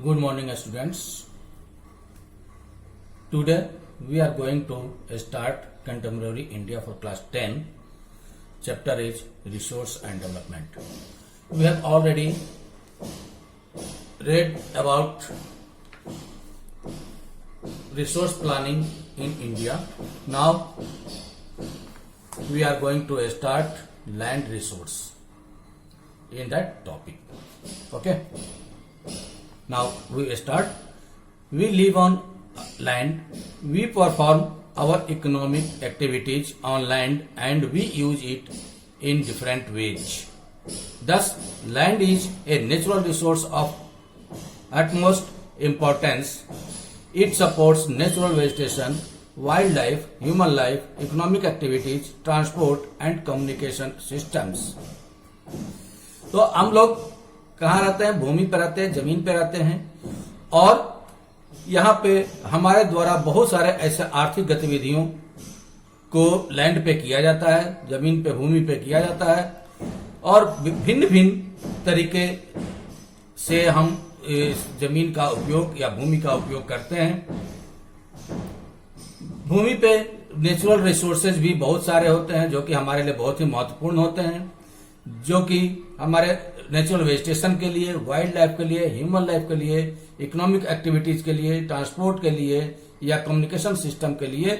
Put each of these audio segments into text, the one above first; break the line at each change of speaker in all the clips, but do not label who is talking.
Good morning, students. Today we are going to start Contemporary India for class 10. Chapter is Resource and Development. We have already read about resource planning in India. Now we are going to start land resource in that topic. Okay. Now we start. We live on land. We perform our economic activities on land and we use it in different ways. Thus, land is a natural resource of utmost importance. It supports natural vegetation, wildlife, human life, economic activities, transport and communication systems. तो हम लोग कहाँ रहते हैं? भूमि पर रहते हैं, जमीन पर रहते हैं और यहाँ पे हमारे द्वारा बहुत सारे ऐसे आर्थिक गतिविधियों को लैंड पे किया जाता है, जमीन पे, भूमि पे किया जाता है और भिन्न भिन्न तरीके से हम इस जमीन का उपयोग या भूमि का उपयोग करते हैं। भूमि पे नेचुरल रिसोर्सेज भी बहुत सारे होते हैं जो कि हमारे लिए बहुत ही महत्वपूर्ण होते हैं, जो कि हमारे नेचुरल वेजिटेशन के लिए, वाइल्ड लाइफ के लिए, ह्यूमन लाइफ के लिए, इकोनॉमिक एक्टिविटीज के लिए, ट्रांसपोर्ट के लिए या कम्युनिकेशन सिस्टम के लिए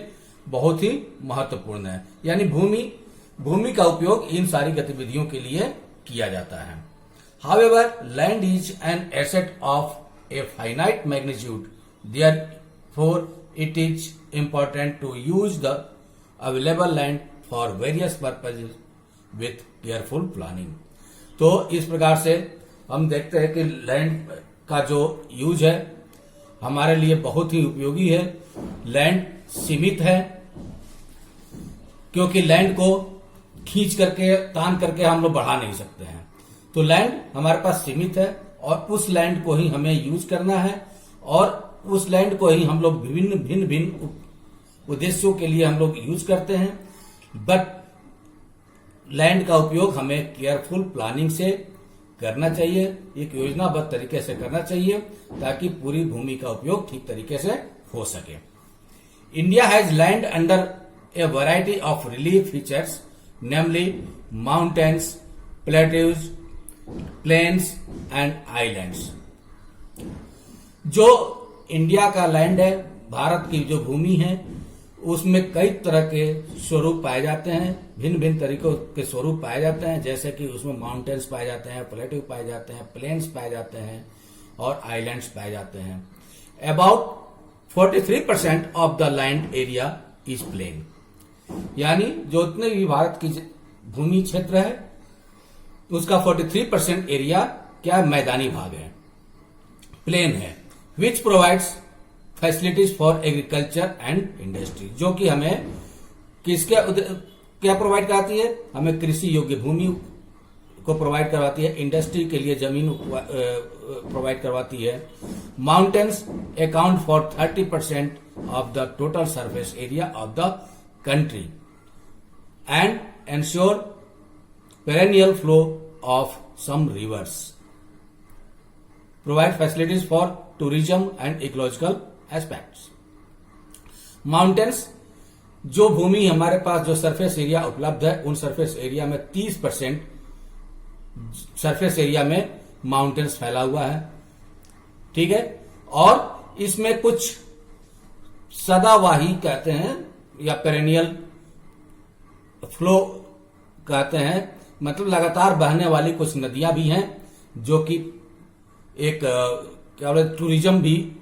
बहुत ही महत्वपूर्ण है। यानी भूमि का उपयोग इन सारी गतिविधियों के लिए किया जाता है। However, land is an asset of a finite magnitude. Therefore, it is important to use the available land for various purposes with careful planning. तो इस प्रकार से हम देखते हैं कि लैंड का जो यूज है हमारे लिए बहुत ही उपयोगी है। लैंड सीमित है क्योंकि लैंड को खींच करके, तान करके हम लोग बढ़ा नहीं सकते हैं। तो लैंड हमारे पास सीमित है और उस लैंड को ही हमें यूज करना है और उस लैंड को ही हम लोग भिन्न उद्देश्यों के लिए हम लोग यूज करते हैं। बट लैंड का उपयोग हमें केयरफुल प्लानिंग से करना चाहिए, एक योजनाबद्ध तरीके से करना चाहिए ताकि पूरी भूमि का उपयोग ठीक तरीके से हो सके। India has land under a variety of relief features, namely mountains, plateaus, plains and islands. जो इंडिया का लैंड है, भारत की जो भूमि है, उसमें कई तरह के स्वरूप पाए जाते हैं, भिन्न भिन्न तरीकों के स्वरूप पाए जाते हैं, जैसे कि उसमें माउंटेन्स पाए जाते हैं, प्लेट्यू पाए जाते हैं, प्लेन्स पाए जाते हैं और आइलैंड्स पाए जाते हैं। About 43% of the land area is plain. यानी जो उतने भी भारत की भूमि क्षेत्र है उसका 43% एरिया क्या मैदानी भाग है, प्लेन है, which provides facilities for agriculture and industry. जो कि हमें क्या प्रोवाइड कराती है? हमें कृषि योग्य भूमि को प्रोवाइड करवाती है, इंडस्ट्री के लिए जमीन प्रोवाइड करवाती है। Mountains account for 30% of the total surface area of the country and ensure perennial flow of some rivers, provide facilities for tourism and ecological aspects. Mountains, जो भूमि हमारे पास जो सरफेस एरिया उपलब्ध है उन सरफेस एरिया में 30% सरफेस एरिया में mountains फैला हुआ है, ठीक है। और इसमें कुछ सदावाही कहते हैं या पेरेनियल फ्लो कहते हैं, मतलब लगातार बहने वाली कुछ नदियां भी हैं जो कि एक क्या बोले टूरिज्म भी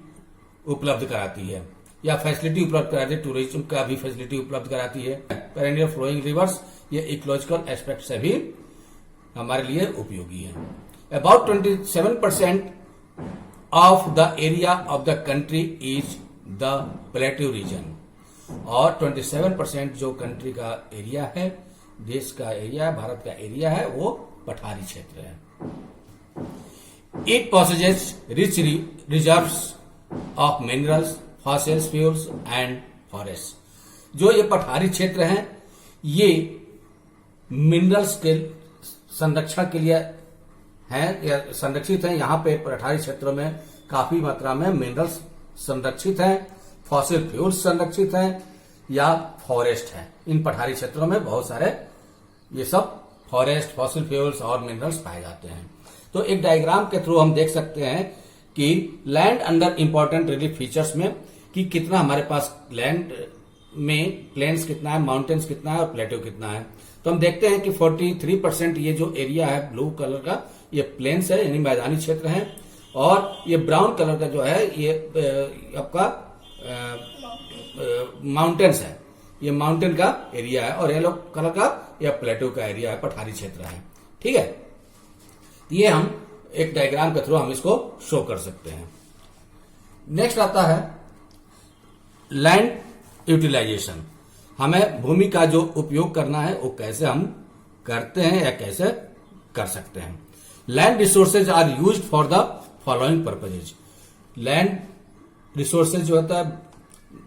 उपलब्ध कराती है या फैसिलिटी उपलब्ध कराती है, टूरिज्म का भी फैसिलिटी उपलब्ध कराती है। पेरेनियल फ्लोइंग रिवर्स ये इकोलॉजिकल एस्पेक्ट से भी हमारे लिए उपयोगी है। About 27% of the area of the country is the plateau region और 27% जो कंट्री का एरिया है, देश का एरिया, भारत का एरिया है, वो पठारी क्षेत्र है। It possesses rich reserves of minerals, fossils fuels and forest. जो ये पठारी क्षेत्र हैं ये मिनरल्स के संरक्षण के लिए हैं या संरक्षित हैं। यहाँ पे पठारी क्षेत्रों में काफी मात्रा में मिनरल्स संरक्षित हैं, फॉसिल फ्यूल्स संरक्षित हैं या फॉरेस्ट है। इन पठारी क्षेत्रों में बहुत सारे ये सब फॉरेस्ट, फॉसिल फ्यूल्स और मिनरल्स पाए जाते हैं। तो एक डायग्राम के थ्रू हम देख सकते हैं कि land under important relief features में कि कितना हमारे पास लैंड में प्लेन्स कितना है, माउंटेन्स कितना है और प्लेटो कितना है। तो हम देखते हैं कि 43% ये जो एरिया है ब्लू कलर का, ये प्लेन्स है यानी मैदानी क्षेत्र है, और ये ब्राउन कलर का जो है ये आपका माउंटेन्स है, ये माउंटेन का एरिया है, और येलो कलर का यह प्लेटो का एरिया है, पठारी क्षेत्र है। ठीक है, ये हम एक डायग्राम के थ्रू हम इसको शो कर सकते हैं। नेक्स्ट आता है लैंड यूटिलाइजेशन। हमें भूमि का जो उपयोग करना है वो कैसे हम करते हैं या कैसे कर सकते हैं। Land resources are used for the following purposes. Land resources जो होता है,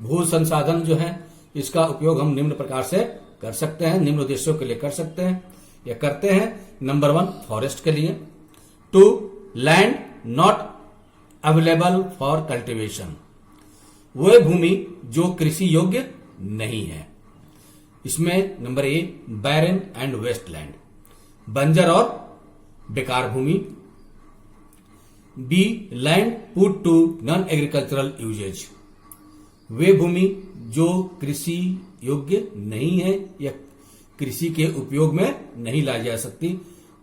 भू संसाधन जो है, इसका उपयोग हम निम्न प्रकार से कर सकते हैं, निम्न उद्देश्यों के लिए कर सकते हैं या करते हैं। नंबर 1 फॉरेस्ट के लिए। 2 land not available for cultivation, वह भूमि जो कृषि योग्य नहीं है। इसमें number A barren and waste land, बंजर और बेकार भूमि। B land put to non agricultural uses, वे भूमि जो कृषि योग्य नहीं है या कृषि के उपयोग में नहीं लाई जा सकती,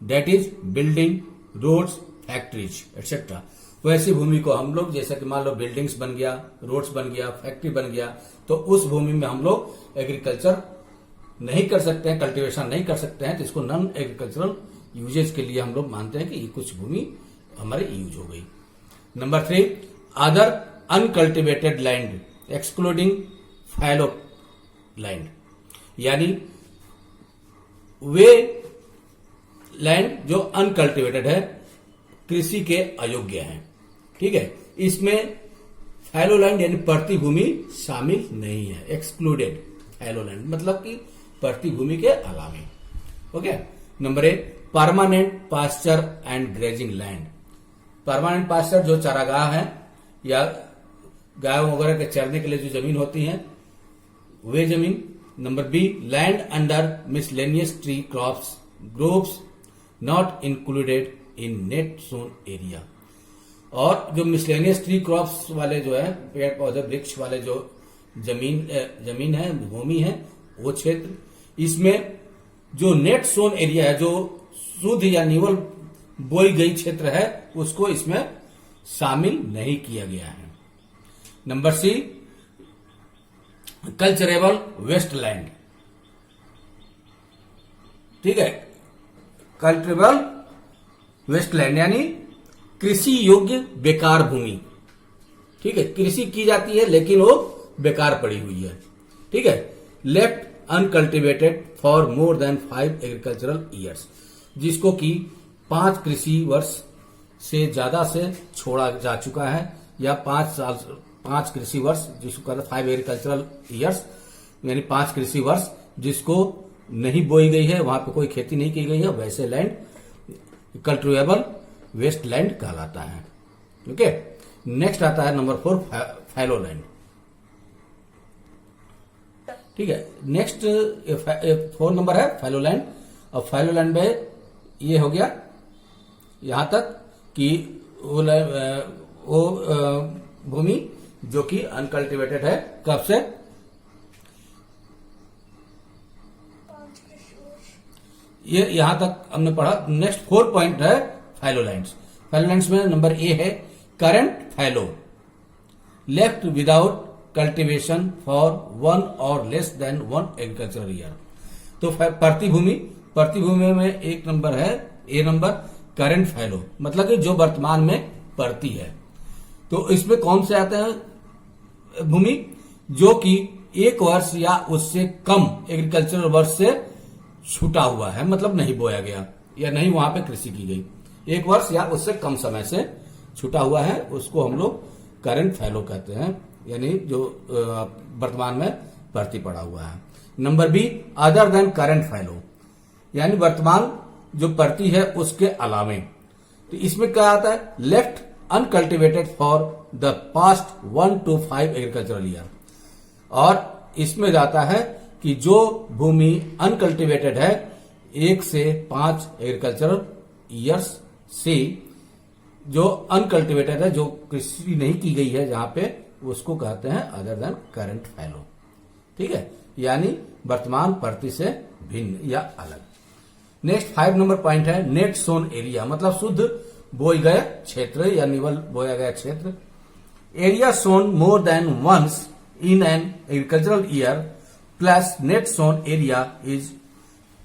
that is building, roads, factories etcetera. वैसी भूमि को हम लोग, जैसे कि मान लो बिल्डिंग्स बन गया, रोड्स बन गया, फैक्ट्री बन गया, तो उस भूमि में हम लोग एग्रीकल्चर नहीं कर सकते हैं, कल्टीवेशन नहीं कर सकते हैं, तो इसको नॉन एग्रीकल्चरल यूजेज के लिए हम लोग मानते हैं कि ये कुछ भूमि हमारी यूज हो गई। Number 3 other uncultivated land excluding fallow land, यानी वे लैंड जो अनकल्टिवेटेड है, कृषि के अयोग्य हैं। ठीक है, इसमें फैलो लैंड यानी पड़ती भूमि शामिल नहीं है, एक्सक्लूडेड फैलो लैंड मतलब कि पड़ती भूमि के अलावे। Okay. Number 8 permanent pasture and grazing land. Permanent pasture जो चारागाह है या गायों वगैरह के चरने के लिए जो जमीन होती है, वे जमीन। Number B land under miscellaneous tree crops groups not included in net sown area. और जो मिसलेनियस ट्री क्रॉप्स वाले जो है, पेड़ पौधे वृक्ष वाले जो जमीन है, भूमि है, वो क्षेत्र, इसमें जो नेट सोन एरिया है, जो शुद्ध या निवल बोई गई क्षेत्र है, उसको इसमें शामिल नहीं किया गया है। Number C culturable waste land. ठीक है, कल्चरेबल वेस्ट लैंड यानी कृषि योग्य बेकार भूमि। ठीक है, कृषि की जाती है लेकिन वो बेकार पड़ी हुई है। ठीक है, left uncultivated for more than 5 agricultural years, जिसको कि 5 कृषि वर्ष से ज्यादा से छोड़ा जा चुका है, या 5 कृषि वर्ष जिसको कहते हैं 5 एग्रीकल्चरल ईयर्स यानी 5 कृषि वर्ष जिसको नहीं बोई गई है, वहां पे कोई खेती नहीं की गई है, वैसे लैंड कल्टिवेबल वेस्ट लैंड कहलाता है। ओके। नेक्स्ट आता है नंबर 4 फैलो लैंड। ठीक है, नेक्स्ट 4 नंबर है फैलो लैंड। और फैलो लैंड में ये हो गया यहां तक कि वो भूमि जो कि अनकल्टिवेटेड है, कब से, ये यहां तक हमने पढ़ा। नेक्स्ट 4 पॉइंट है फैलोलैंड्स। फैलोलैंड्स में नंबर ए है current fallow, left without cultivation for 1 और लेस देन 1 एग्रीकल्चरल ईयर। तो पड़ती भूमि में एक नंबर है, ए नंबर करंट फैलो, मतलब कि जो वर्तमान में पड़ती है। तो इसमें कौन से आते हैं भूमि जो कि 1 वर्ष या उससे कम एग्रीकल्चरल वर्ष से छूटा हुआ है, मतलब नहीं बोया गया या नहीं वहां पे कृषि की गई, 1 वर्ष या उससे कम समय से छूटा हुआ है, उसको हम लोग करंट फैलो कहते हैं, यानी जो वर्तमान में भर्ती पड़ा हुआ है। Number B other than current fallow, यानी वर्तमान जो पड़ती है उसके अलावे। तो इसमें क्या आता है, left uncultivated for the past 1 to 5 agricultural year. और इसमें जाता है कि जो भूमि अनकल्टिवेटेड है 1 से 5 एग्रीकल्चरल ईयर्स से, जो अनकल्टिवेटेड है, जो कृषि नहीं की गई है जहां पे, उसको कहते हैं अदर देन करंट फैलो। ठीक है, यानी वर्तमान प्रति से भिन्न या अलग। नेक्स्ट 5 नंबर पॉइंट है नेट सोन एरिया, मतलब शुद्ध बोए गए क्षेत्र या निवल बोया गया क्षेत्र। Area sown more than once in an agricultural year plus net sown area is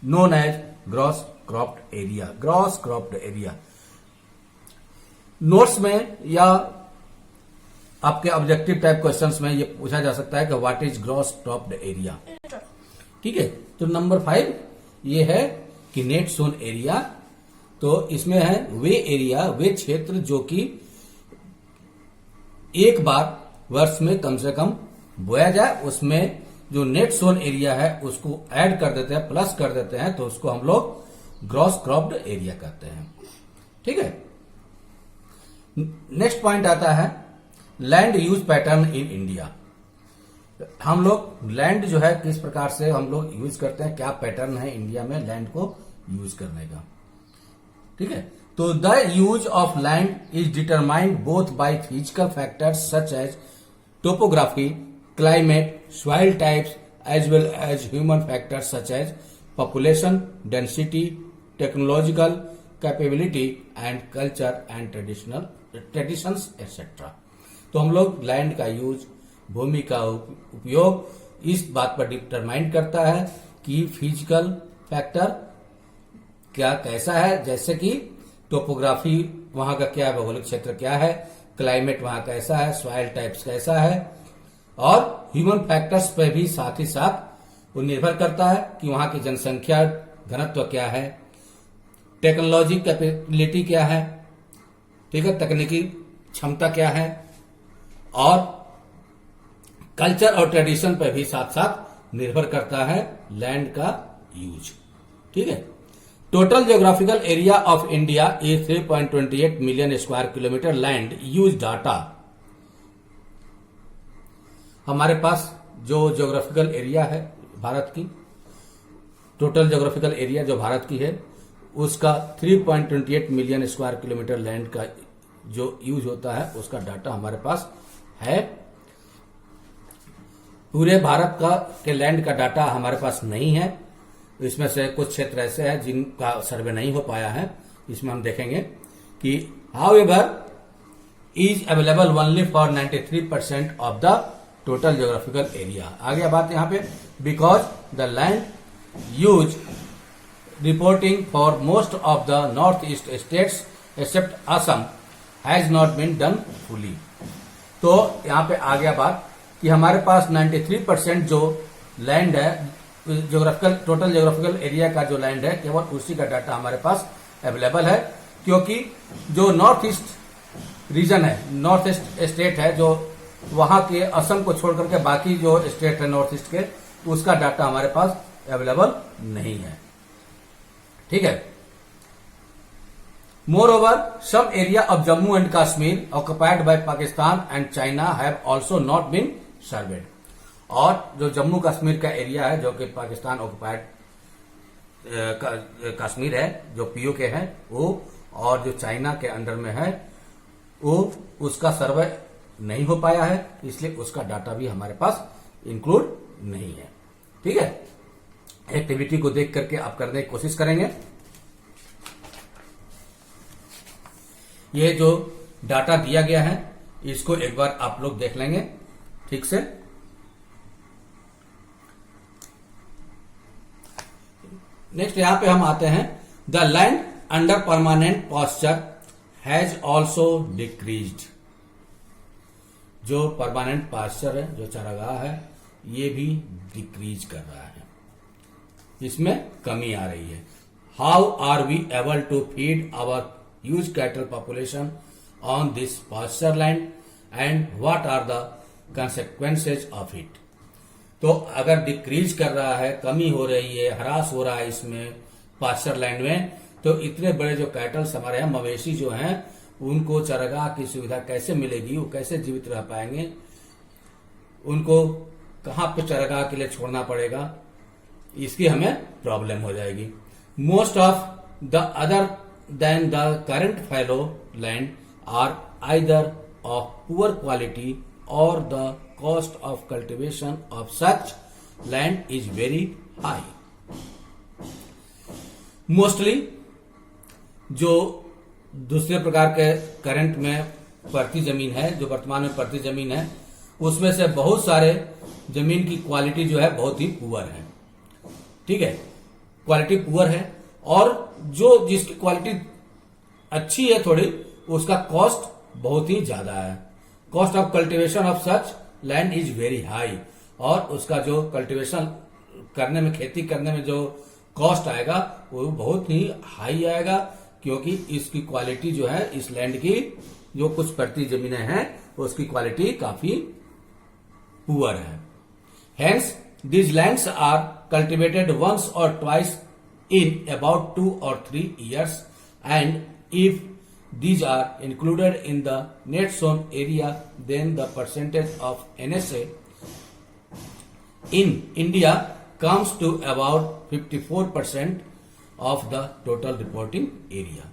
known as gross cropped area. Gross cropped area notes में या आपके ऑब्जेक्टिव टाइप क्वेश्चंस में ये पूछा जा सकता है कि what is gross cropped area. ठीक है, तो नंबर 5 ये है कि नेट सोन एरिया। तो इसमें है वे एरिया, वे क्षेत्र जो कि एक बार वर्ष में कम से कम बोया जाए, उसमें जो नेट सोन एरिया है उसको ऐड कर देते हैं, प्लस कर देते हैं, तो उसको हम लोग ग्रॉस क्रॉप्ड एरिया कहते हैं। ठीक है, नेक्स्ट पॉइंट आता है land use pattern in India. हम लोग लैंड जो है किस प्रकार से हम लोग यूज करते हैं, क्या पैटर्न है इंडिया में लैंड को यूज करने का। ठीक है, तो the use of land is determined both by physical factors such as topography, climate, soil types as well as human factors such as population density, technological capability and culture and traditions etcetera. तो हम लोग land का use, भूमि का उपयोग इस बात पर determine करता है कि फिजिकल फैक्टर क्या कैसा है, जैसे कि टोपोग्राफी वहां का क्या है, भौगोलिक क्षेत्र क्या है, क्लाइमेट वहां कैसा है, सॉइल टाइप्स कैसा है, और ह्यूमन फैक्टर्स पे भी साथ ही साथ वो निर्भर करता है कि वहां की जनसंख्या घनत्व क्या है, टेक्नोलॉजी कैपेबिलिटी क्या है, ठीक है, तकनीकी क्षमता क्या है, और कल्चर और ट्रेडिशन पर भी साथ साथ निर्भर करता है लैंड का यूज। ठीक है, total geographical area of India is 3.28 million square kilometre land use data. हमारे पास जो ज्योग्राफिकल एरिया है भारत की, टोटल ज्योग्राफिकल एरिया जो भारत की है उसका 3.28 मिलियन स्क्वायर किलोमीटर लैंड का जो यूज होता है उसका डाटा हमारे पास है। पूरे भारत का के लैंड का डाटा हमारे पास नहीं है, इसमें से कुछ क्षेत्र ऐसे हैं जिनका सर्वे नहीं हो पाया है। इसमें हम देखेंगे कि however is available only for 93% of the total geographical area. आगे बात यहां पे because the land use reporting for most of the north east states except Assam has not been done fully. तो यहां पे आ गया बात कि हमारे पास 93% जो लैंड है ज्योग्राफिकल, टोटल ज्योग्राफिकल एरिया का जो लैंड है, केवल उसी का डाटा हमारे पास अवेलेबल है, क्योंकि जो नॉर्थ ईस्ट रीजन है, नॉर्थ ईस्ट स्टेट है, जो वहां के असम को छोड़ करके बाकी जो स्टेट है नॉर्थ ईस्ट के, उसका डाटा हमारे पास अवेलेबल नहीं है। ठीक है, moreover some area of Jammu and Kashmir occupied by Pakistan and China have also not been surveyed. और जो जम्मू कश्मीर का एरिया है जो कि पाकिस्तान ऑक्युपाइड कश्मीर है, जो पीओके है वो, और जो चाइना के अंडर में है वो, उसका सर्वे नहीं हो पाया है, इसलिए उसका डाटा भी हमारे पास इंक्लूड नहीं है। ठीक है, एक्टिविटी को देख करके आप करने की कोशिश करेंगे। ये जो डाटा दिया गया है इसको एक बार आप लोग देख लेंगे ठीक से। नेक्स्ट यहां पे हम आते हैं, the land under permanent pasture has also decreased. जो परमानेंट पास्चर है, जो चारागाह है, ये भी डिक्रीज कर रहा है, इसमें कमी आ रही है। How are we able to feed our huge cattle population on this pasture land and what are the consequences of it. तो अगर डिक्रीज कर रहा है, कमी हो रही है, ह्रास हो रहा है इसमें पास्चर लैंड में, तो इतने बड़े जो कैटल्स हमारे यहाँ मवेशी जो हैं उनको चारागाह की सुविधा कैसे मिलेगी, वो कैसे जीवित रह पाएंगे, उनको कहाँ पे चारागाह के लिए छोड़ना पड़ेगा, इसकी हमें प्रॉब्लम हो जाएगी। Most of the other than the current fallow land are either of poor quality or the cost of cultivation of such land is very high. Mostly जो दूसरे प्रकार के करंट में पड़ती जमीन है, जो वर्तमान में पड़ती जमीन है, उसमें से बहुत सारे जमीन की क्वालिटी जो है बहुत ही पुअर है। ठीक है, क्वालिटी पुअर है, और जो जिसकी क्वालिटी अच्छी है थोड़ी, उसका कॉस्ट बहुत ही ज्यादा है। Cost of cultivation of such land is very high, और उसका जो कल्टीवेशन करने में, खेती करने में जो कॉस्ट आएगा वो बहुत ही हाई आएगा, क्योंकि इसकी क्वालिटी जो है, इस लैंड की जो कुछ पड़ती जमीनें हैं उसकी क्वालिटी काफी पुअर है। Hence these lands are cultivated once or twice in about 2 or 3 years, and if these are included in the net sown area, then the percentage of NSA in India comes to about 54% of the total reporting area.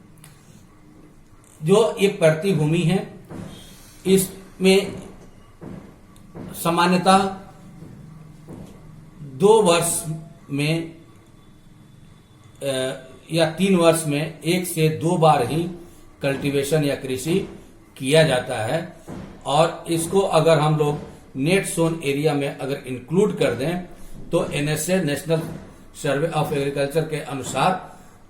जो ये पड़ती भूमि है, इसमें सामान्यतः 2 वर्ष में या 3 वर्ष में 1 से 2 बार ही कल्टीवेशन या कृषि किया जाता है, और इसको अगर हम लोग नेट सोन एरिया में अगर इंक्लूड कर दें तो NSA, national survey of agriculture के अनुसार,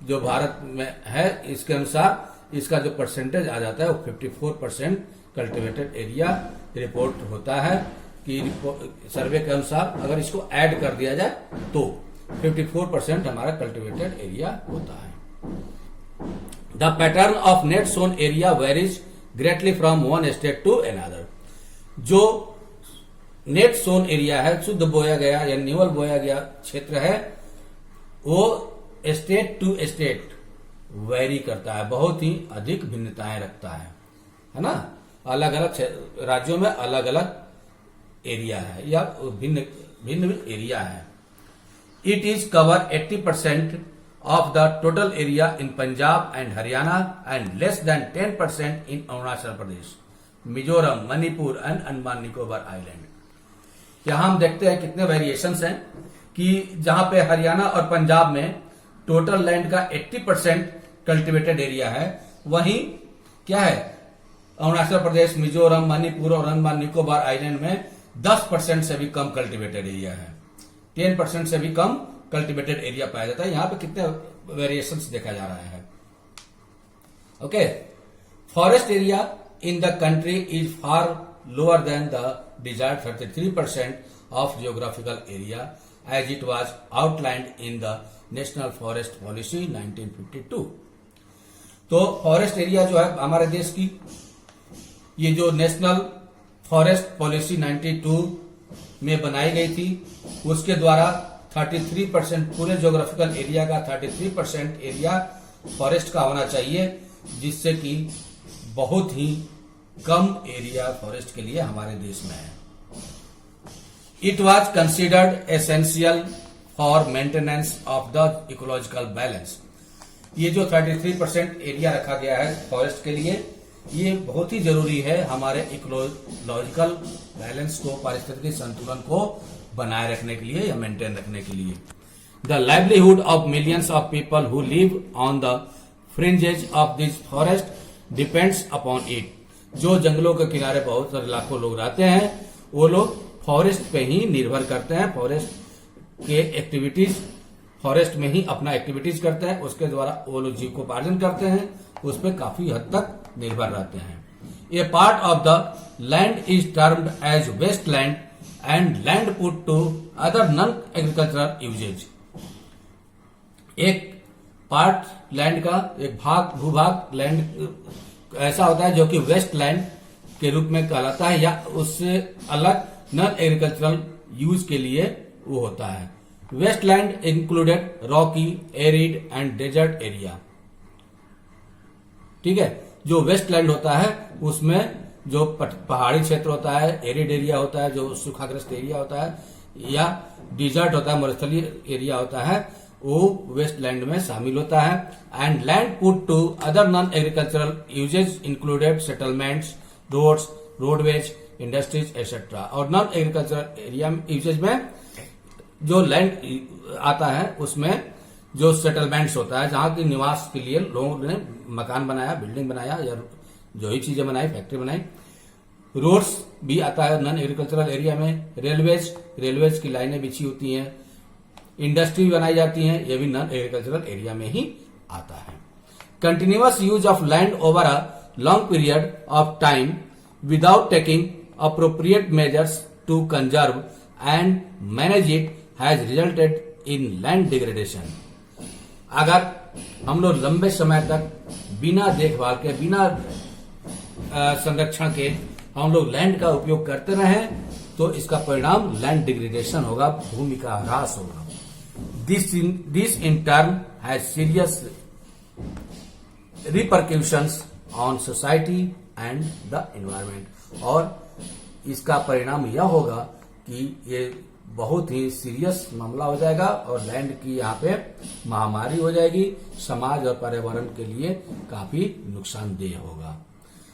जो भारत में है, इसके अनुसार इसका जो परसेंटेज आ जाता है वो 54% कल्टीवेटेड एरिया रिपोर्ट होता है। कि सर्वे के अनुसार अगर इसको ऐड कर दिया जाए तो 54% हमारा कल्टीवेटेड एरिया होता है। The pattern of net sown area varies greatly from one state to another. जो नेट सोन एरिया है, शुद्ध बोया गया या न्यूअल बोया गया क्षेत्र है, वो स्टेट टू स्टेट वेरी करता है, बहुत ही अधिक भिन्नताएं रखता है ना। अलग अलग राज्यों में अलग अलग एरिया है या भिन्न भिन्न एरिया है। It is cover 80% of the total area in Punjab and Haryana and less than 10% in Arunachal Pradesh, Mizoram, Manipur and Andaman Nicobar island. यहां हम देखते हैं कितने वेरिएशंस हैं कि जहां पे हरियाणा और पंजाब में टोटल लैंड का 80% कल्टीवेटेड एरिया है, वहीं क्या है, अरुणाचल प्रदेश, मिजोरम, मणिपुर और अंडमान निकोबार आइलैंड में 10% से भी कम कल्टीवेटेड एरिया है, 10% से भी कम कल्टीवेटेड एरिया पाया जाता है। यहां पे कितने वेरिएशंस देखा जा रहा है। Okay, forest area in the country is far lower than the desired 33% of geographical area as it was outlined in the national forest policy 1952। तो फॉरेस्ट एरिया जो है हमारे देश की, ये जो नेशनल फॉरेस्ट पॉलिसी 92 में बनाई गई थी, उसके द्वारा 33% पूरे ज्योग्राफिकल एरिया का 33% एरिया फॉरेस्ट का होना चाहिए, जिससे कि बहुत ही कम एरिया फॉरेस्ट के लिए हमारे देश में है। It was considered essential for maintenance of the ecological balance. ये जो 33% एरिया रखा गया है फॉरेस्ट के लिए, ये बहुत ही जरूरी है हमारे इकोलॉजिकल बैलेंस को, पारिस्थितिक संतुलन को बनाए रखने के लिए या मेंटेन रखने के लिए। The livelihood of millions of people who live on the fringes of this forest depends upon it. जो जंगलों के किनारे बहुत सारे लाखों लोग रहते हैं, वो लोग फॉरेस्ट पे ही निर्भर करते हैं, फॉरेस्ट के एक्टिविटीज, फॉरेस्ट में ही अपना एक्टिविटीज करते हैं, उसके द्वारा वो लोग जीविकोपार्जन करते हैं, उस पर काफी हद तक निर्भर रहते हैं। A part of the land is termed as waste land and land put to other non agricultural uses. एक पार्ट लैंड का, एक भाग, भूभाग लैंड ऐसा होता है जो कि वेस्ट लैंड के रूप में कहलाता है, या उससे अलग नॉन एग्रीकल्चरल यूज के लिए वो होता है। Waste land included rocky, arid and desert area. ठीक है, जो वेस्टलैंड होता है उसमें जो पहाड़ी क्षेत्र होता है, एरिड एरिया होता है, जो सूखाग्रस्त एरिया होता है, या डिजर्ट होता है, मरुस्थलीय एरिया होता है, वो वेस्टलैंड में शामिल होता है। And land put to other non agricultural uses included settlements, roads, roadways, industries etcetera. और नॉन एग्रीकल्चरल एरिया यूजेज में जो लैंड आता है उसमें जो सेटलमेंट्स होता है, जहां की निवास के लिए लोगों ने मकान बनाया, बिल्डिंग बनाया, या जो ही चीजें बनाई, फैक्ट्री बनाई। रोड्स भी आता है नॉन एग्रीकल्चरल एरिया में। रेलवेज की लाइनें बिछी होती हैं। इंडस्ट्री बनाई जाती हैं, ये भी नॉन एग्रीकल्चरल एरिया में ही आता है। Continuous use of land over a long period of time without taking appropriate measures to conserve and manage it has resulted in land degradation. अगर हम लोग लंबे समय तक बिना देखभाल के, बिना संरक्षण के हम लोग लैंड का उपयोग करते रहे तो इसका परिणाम लैंड डिग्रेडेशन होगा, भूमि का ह्रास होगा। This in turn has serious repercussions on society and the environment. और इसका परिणाम यह होगा कि ये बहुत ही सीरियस मामला हो जाएगा और लैंड की यहाँ पे महामारी हो जाएगी, समाज और पर्यावरण के लिए काफी नुकसानदेह होगा।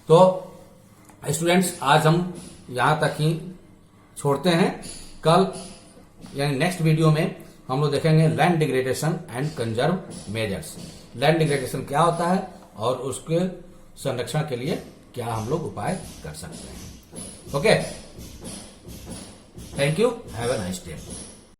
तो स्टूडेंट्स, आज हम यहाँ तक ही छोड़ते हैं। कल यानी नेक्स्ट वीडियो में हम लोग देखेंगे land degradation and conserve measures. Land degradation क्या होता है और उसके संरक्षण के लिए क्या हम लोग उपाय कर सकते हैं। Okay, thank you, have a nice day.